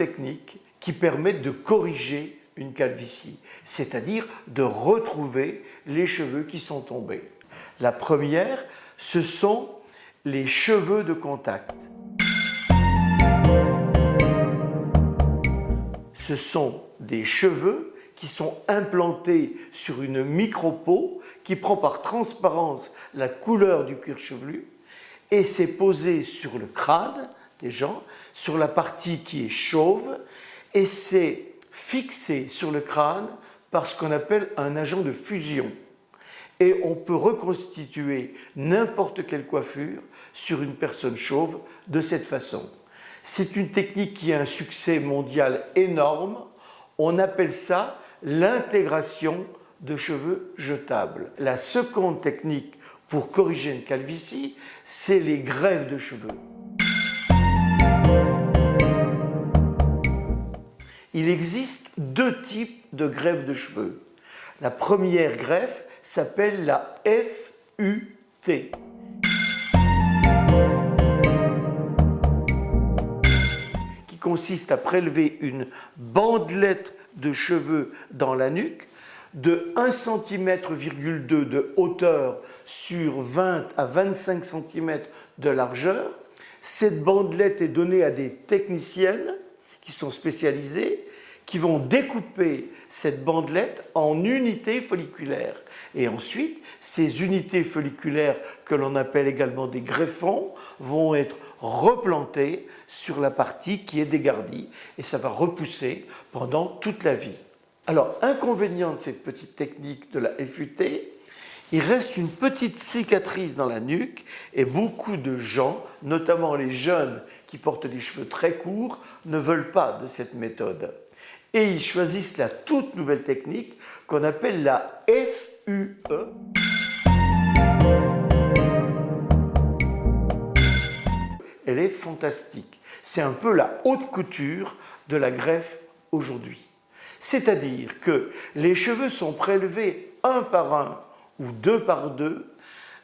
techniques qui permettent de corriger une calvitie, c'est-à-dire de retrouver les cheveux qui sont tombés. La première, ce sont les cheveux de contact. Ce sont des cheveux qui sont implantés sur une micro-peau qui prend par transparence la couleur du cuir chevelu et c'est posé sur le crâne des gens, sur la partie qui est chauve et c'est fixé sur le crâne par ce qu'on appelle un agent de fusion. Et on peut reconstituer n'importe quelle coiffure sur une personne chauve de cette façon. C'est une technique qui a un succès mondial énorme. On appelle ça l'intégration de cheveux jetables. La seconde technique pour corriger une calvitie, c'est les greffes de cheveux. Il existe deux types de greffes de cheveux. La première greffe s'appelle la FUT. Qui consiste à prélever une bandelette de cheveux dans la nuque de 1,2 cm de hauteur sur 20 à 25 cm de largeur. Cette bandelette est donnée à des techniciennes qui sont spécialisées, qui vont découper cette bandelette en unités folliculaires. Et ensuite, ces unités folliculaires, que l'on appelle également des greffons, vont être replantées sur la partie qui est dégardie et ça va repousser pendant toute la vie. Alors, inconvénient de cette petite technique de la FUT, il reste une petite cicatrice dans la nuque et beaucoup de gens, notamment les jeunes qui portent des cheveux très courts, ne veulent pas de cette méthode. Et ils choisissent la toute nouvelle technique qu'on appelle la FUE. Elle est fantastique. C'est un peu la haute couture de la greffe aujourd'hui. C'est-à-dire que les cheveux sont prélevés un par un ou deux par deux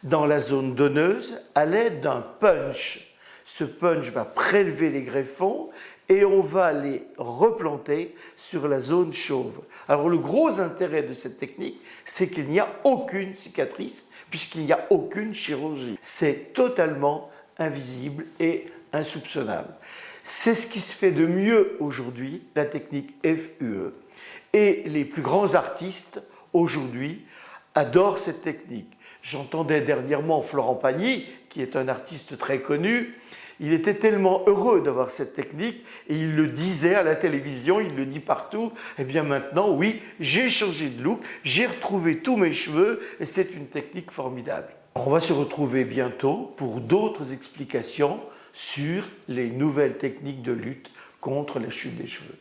dans la zone donneuse à l'aide d'un punch. Ce punch va prélever les greffons et on va les replanter sur la zone chauve. Alors le gros intérêt de cette technique, c'est qu'il n'y a aucune cicatrice puisqu'il n'y a aucune chirurgie. C'est totalement invisible et insoupçonnable. C'est ce qui se fait de mieux aujourd'hui, la technique FUE. Et les plus grands artistes aujourd'hui adorent cette technique. J'entendais dernièrement Florent Pagny, qui est un artiste très connu. Il était tellement heureux d'avoir cette technique et il le disait à la télévision, il le dit partout. Eh bien maintenant, oui, j'ai changé de look, j'ai retrouvé tous mes cheveux et c'est une technique formidable. On va se retrouver bientôt pour d'autres explications sur les nouvelles techniques de lutte contre la chute des cheveux.